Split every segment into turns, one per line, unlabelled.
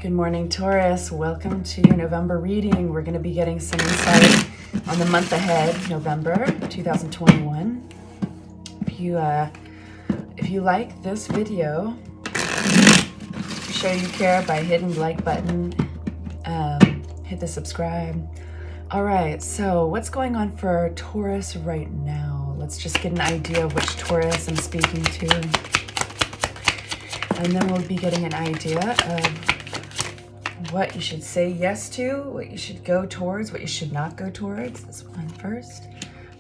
Good morning, Taurus. Welcome to your November reading. We're going to be getting some insight on the month ahead, November 2021. If you like this video, show you care by hitting the like button, hit the subscribe. All right, so what's going on for Taurus right now? Let's just get an idea of which Taurus I'm speaking to. And then we'll be getting an idea of what you should say yes to, what you should go towards, what you should not go towards. This one first.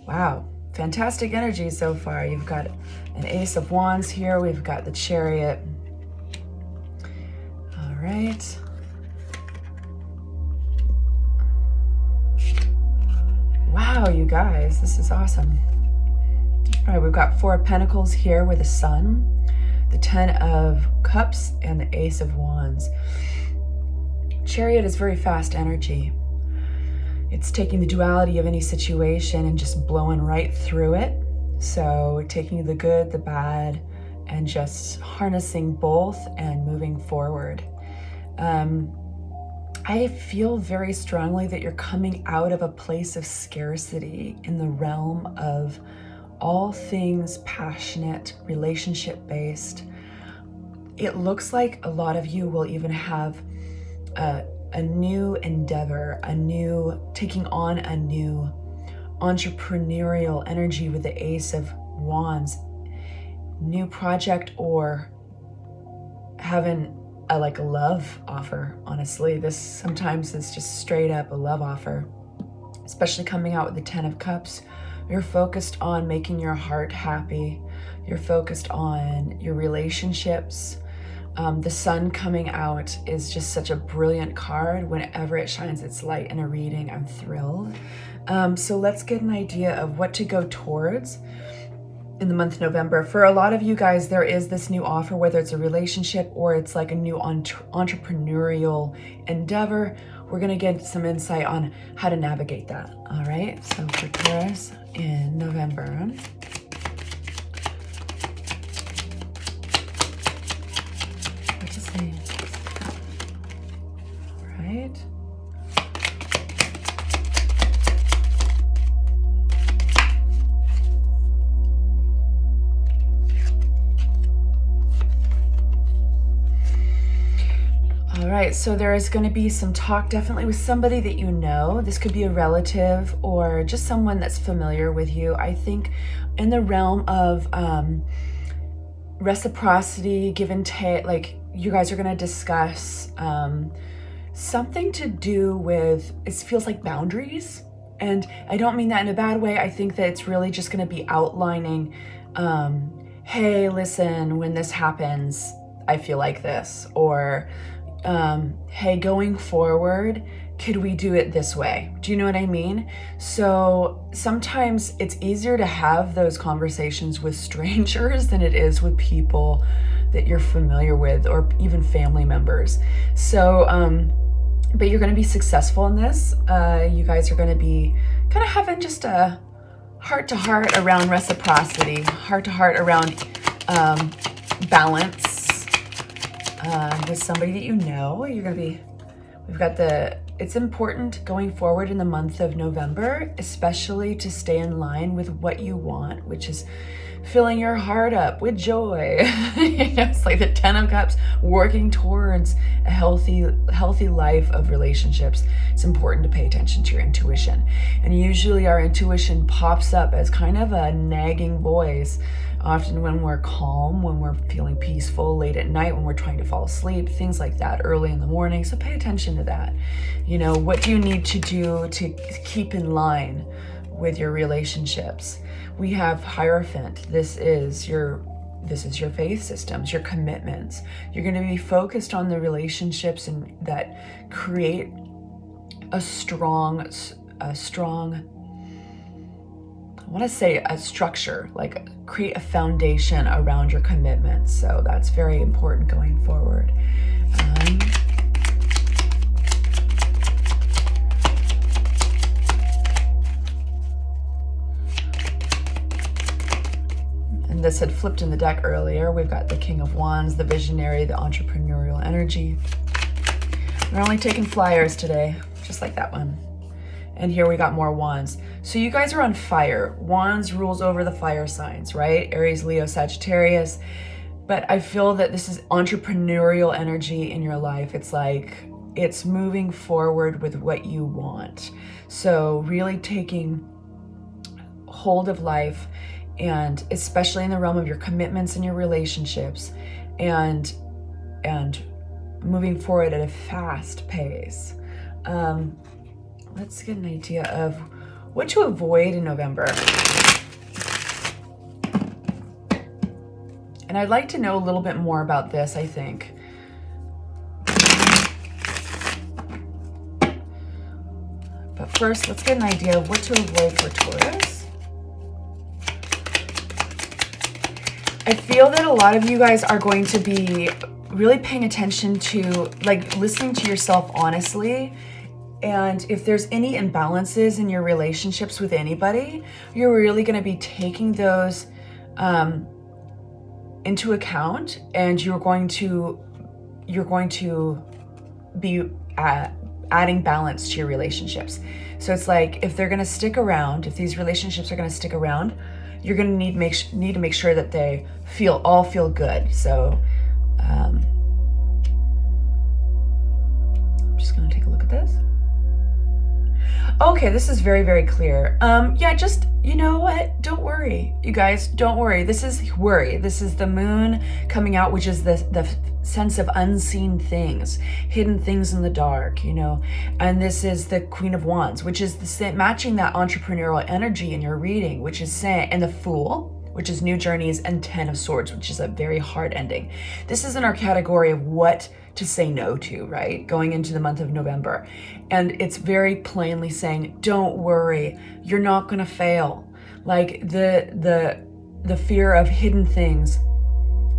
Wow, fantastic energy so far. You've got an Ace of Wands here. We've got the Chariot. All right. Wow, you guys, this is awesome. All right, we've got Four of Pentacles here with the Sun, the Ten of Cups, and the Ace of Wands. Chariot is very fast energy. It's taking the duality of any situation and just blowing right through it. So taking the good, the bad, and just harnessing both and moving forward. I feel very strongly that you're coming out of a place of scarcity in the realm of all things passionate, relationship-based. It looks like a lot of you will even have a new endeavor, taking on a new entrepreneurial energy with the Ace of Wands, new project, or having a love offer. Honestly, this sometimes is just straight up a love offer, especially coming out with the Ten of Cups. You're focused on making your heart happy. You're focused on your relationships. The Sun coming out is just such a brilliant card. Whenever it shines its light in a reading, I'm thrilled. So let's get an idea of what to go towards in the month of November. For a lot of you guys, there is this new offer, whether it's a relationship or it's like a new entrepreneurial endeavor. We're going to get some insight on how to navigate that. All right. So for Taurus in November, right. All right, so there is going to be some talk definitely with somebody that you know. This could be a relative or just someone that's familiar with you. I think in the realm of reciprocity, give and take, like you guys are going to discuss something to do with, it feels like boundaries. And I don't mean that in a bad way. I think that it's really just going to be outlining, hey, listen, when this happens, I feel like this. Or, hey, going forward, could we do it this way? Do you know what I mean? So sometimes it's easier to have those conversations with strangers than it is with people that you're familiar with or even family members. So, but you're going to be successful in this. You guys are going to be kind of having just a heart-to-heart around reciprocity, heart-to-heart around balance with somebody that you know. You're going to be, it's important going forward in the month of November, especially to stay in line with what you want, which is filling your heart up with joy. It's like the Ten of Cups, working towards a healthy life of relationships. It's important to pay attention to your intuition. And usually our intuition pops up as kind of a nagging voice, often when we're calm, when we're feeling peaceful, late at night, when we're trying to fall asleep, things like that, early in the morning. So pay attention to that. You know, what do you need to do to keep in line with your relationships? We have Hierophant. This is your faith systems, your commitments. You're going to be focused on the relationships and that create a strong, I want to say a structure, like create a foundation around your commitments. So that's very important going forward. And this had flipped in the deck earlier. We've got the King of Wands, the visionary, the entrepreneurial energy. We're only taking flyers today, just like that one. And here we got more wands. So you guys are on fire. Wands rules over the fire signs, right? Aries, Leo, Sagittarius. But I feel that this is entrepreneurial energy in your life. It's like, it's moving forward with what you want. So really taking hold of life, and especially in the realm of your commitments and your relationships, and moving forward at a fast pace. Let's get an idea of what to avoid in November. And I'd like to know a little bit more about this, I think. But first, let's get an idea of what to avoid for Taurus. I feel that a lot of you guys are going to be really paying attention to, like, listening to yourself honestly. And if there's any imbalances in your relationships with anybody, you're really going to be taking those into account, and you're going to be adding balance to your relationships. So it's like, if they're going to stick around, if these relationships are going to stick around, you're going to need to make sure that they all feel good. So I'm just going to take a look at this. Okay, this is very, very clear. Yeah, just, you know what? Don't worry, you guys, don't worry. This is worry. This is the moon coming out, which is the sense of unseen things, hidden things in the dark, you know. And this is the Queen of Wands, which is matching that entrepreneurial energy in your reading, which is saying, and the Fool, which is new journeys, and 10 of Swords, which is a very hard ending. This is in our category of what to say no to, right? Going into the month of November. And it's very plainly saying, don't worry, you're not gonna fail. Like the fear of hidden things,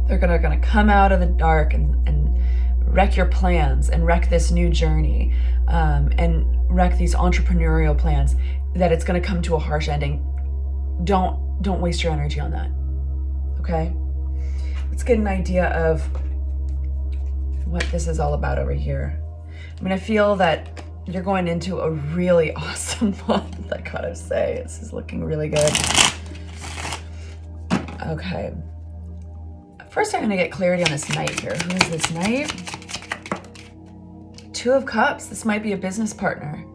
they're gonna come out of the dark and wreck your plans, and wreck this new journey, and wreck these entrepreneurial plans, that it's gonna come to a harsh ending. Don't waste your energy on that, okay? Let's get an idea of what this is all about over here. I mean, I feel that you're going into a really awesome month, I gotta say. This is looking really good. Okay. First, I'm gonna get clarity on this Knight here. Who is this Knight? Two of Cups. This might be a business partner.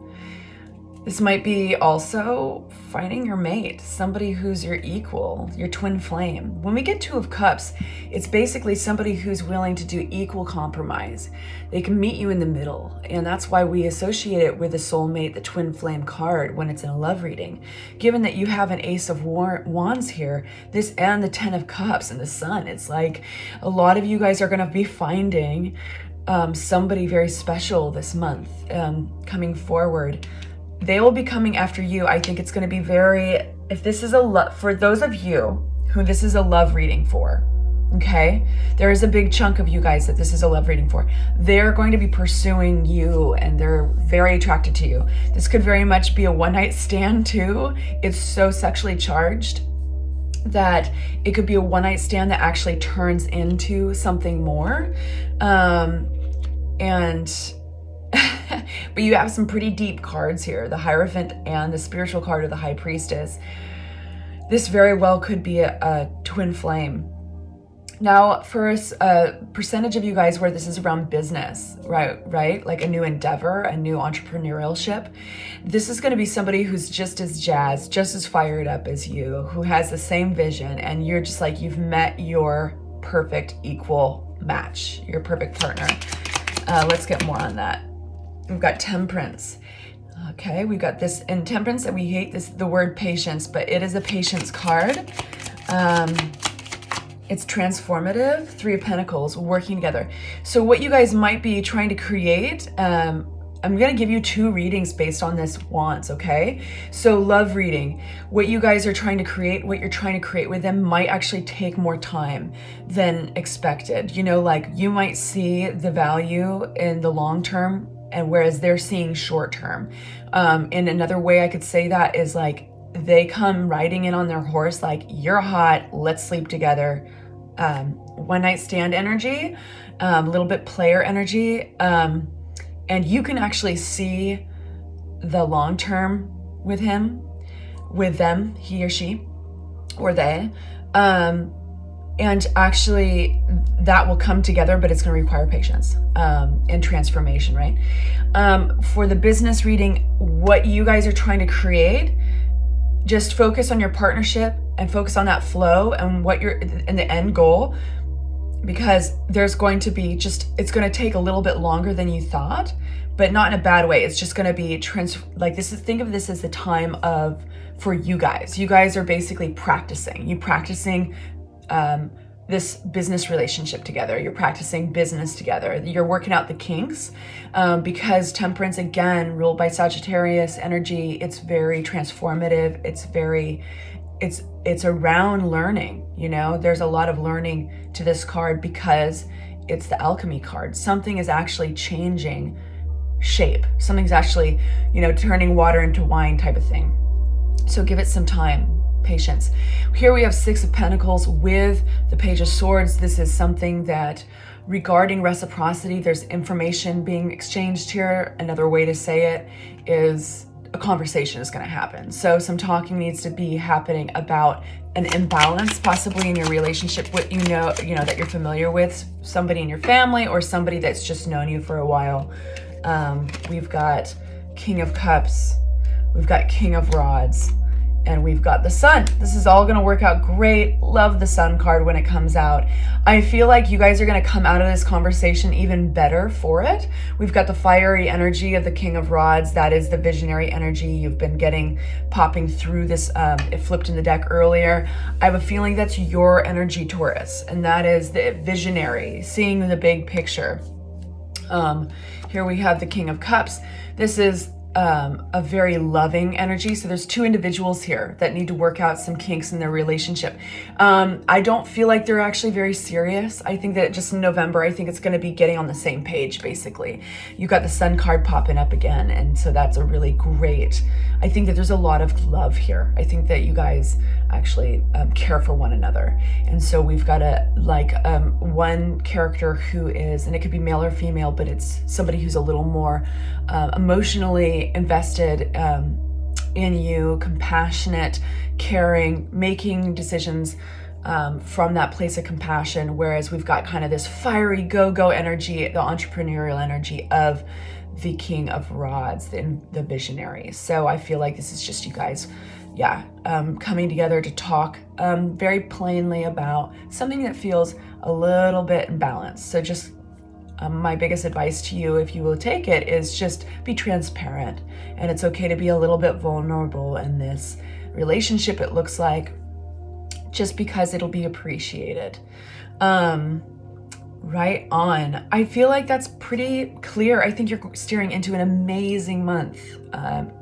This might be also finding your mate, somebody who's your equal, your twin flame. When we get Two of Cups, it's basically somebody who's willing to do equal compromise. They can meet you in the middle, and that's why we associate it with the soulmate, the twin flame card, when it's in a love reading. Given that you have an Ace of Wands here, this and the 10 of Cups and the Sun, it's like a lot of you guys are going to be finding somebody very special this month coming forward. They will be coming after you. I think it's going to be very, if this is for those of you who this is a love reading for, okay? There is a big chunk of you guys that this is a love reading for. They're going to be pursuing you, and they're very attracted to you. This could very much be a one-night stand too. It's so sexually charged that it could be a one-night stand that actually turns into something more. But you have some pretty deep cards here, the Hierophant and the spiritual card of the High Priestess. This very well could be a twin flame. Now, for a percentage of you guys where this is around business, right? Like a new endeavor, a new entrepreneurship, this is going to be somebody who's just as jazzed, just as fired up as you, who has the same vision, and you're just like, you've met your perfect equal match, your perfect partner. Let's get more on that. We've got Temperance. Okay, we've got this in Temperance, and we hate the word patience, but it is a patience card. It's transformative, 3 of Pentacles, working together. So what you guys might be trying to create, I'm going to give you 2 readings based on this Wands, okay? So love reading, what you guys are trying to create, what you're trying to create with them might actually take more time than expected. You know, like you might see the value in the long term, and whereas they're seeing short term. In another way I could say that is like they come riding in on their horse like, you're hot, let's sleep together. One night stand energy, a little bit player energy. And you can actually see the long term with him, with them, he or she, or they. And actually that will come together, but it's going to require patience and transformation, right? For the business reading, what you guys are trying to create, just focus on your partnership and focus on that flow and what you're in the end goal, because there's going to be it's going to take a little bit longer than you thought, but not in a bad way. It's just going to be think of this as the time for you guys. You guys are basically practicing this business relationship together. You're practicing business together. You're working out the kinks because Temperance, again, ruled by Sagittarius energy, it's very transformative. It's around learning. There's a lot of learning to this card because it's the alchemy card. Something is actually changing shape. Something's actually, turning water into wine type of thing. So give it some time. Patience. Here we have Six of Pentacles with the Page of Swords. This is something that, regarding reciprocity, there's information being exchanged here. Another way to say it is a conversation is going to happen. So some talking needs to be happening about an imbalance possibly in your relationship with, that you're familiar with, somebody in your family or somebody that's just known you for a while. We've got King of Cups, we've got King of Rods, and we've got the Sun. This is all going to work out great. Love the Sun card when it comes out. I feel like you guys are going to come out of this conversation even better for it. We've got the fiery energy of the King of Rods. That is the visionary energy you've been getting popping through this. It flipped in the deck earlier. I have a feeling that's your energy, Taurus, and that is the visionary, seeing the big picture. Here we have the King of Cups. This is a very loving energy. So there's two individuals here that need to work out some kinks in their relationship. I don't feel like they're actually very serious. I think that just in November, I think it's going to be getting on the same page, basically. You got the Sun card popping up again. And so that's a really great, I think that there's a lot of love here. I think that you guys actually care for one another. And so we've got one character who is, and it could be male or female, but it's somebody who's a little more emotionally invested in you, compassionate, caring, making decisions from that place of compassion. Whereas we've got kind of this fiery go-go energy, the entrepreneurial energy of the King of Rods, the visionary. So I feel like this is just you guys, coming together to talk very plainly about something that feels a little bit imbalanced. So just my biggest advice to you, if you will take it, is just be transparent. And it's okay to be a little bit vulnerable in this relationship, it looks like, just because it'll be appreciated. Right on. I feel like that's pretty clear. I think you're steering into an amazing month.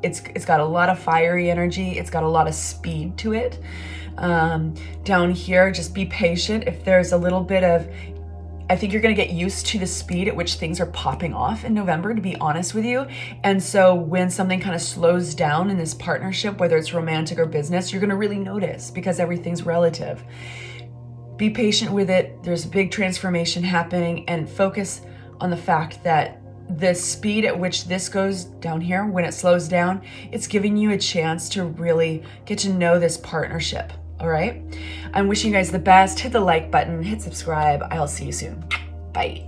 It's got a lot of fiery energy. It's got a lot of speed to it. Down here, just be patient. If there's a little bit of, I think you're going to get used to the speed at which things are popping off in November, to be honest with you. And so when something kind of slows down in this partnership, whether it's romantic or business, you're going to really notice because everything's relative. Be patient with it. There's a big transformation happening, and focus on the fact that the speed at which this goes down here, when it slows down, it's giving you a chance to really get to know this partnership. All right. I'm wishing you guys the best. Hit the like button, hit subscribe. I'll see you soon. Bye.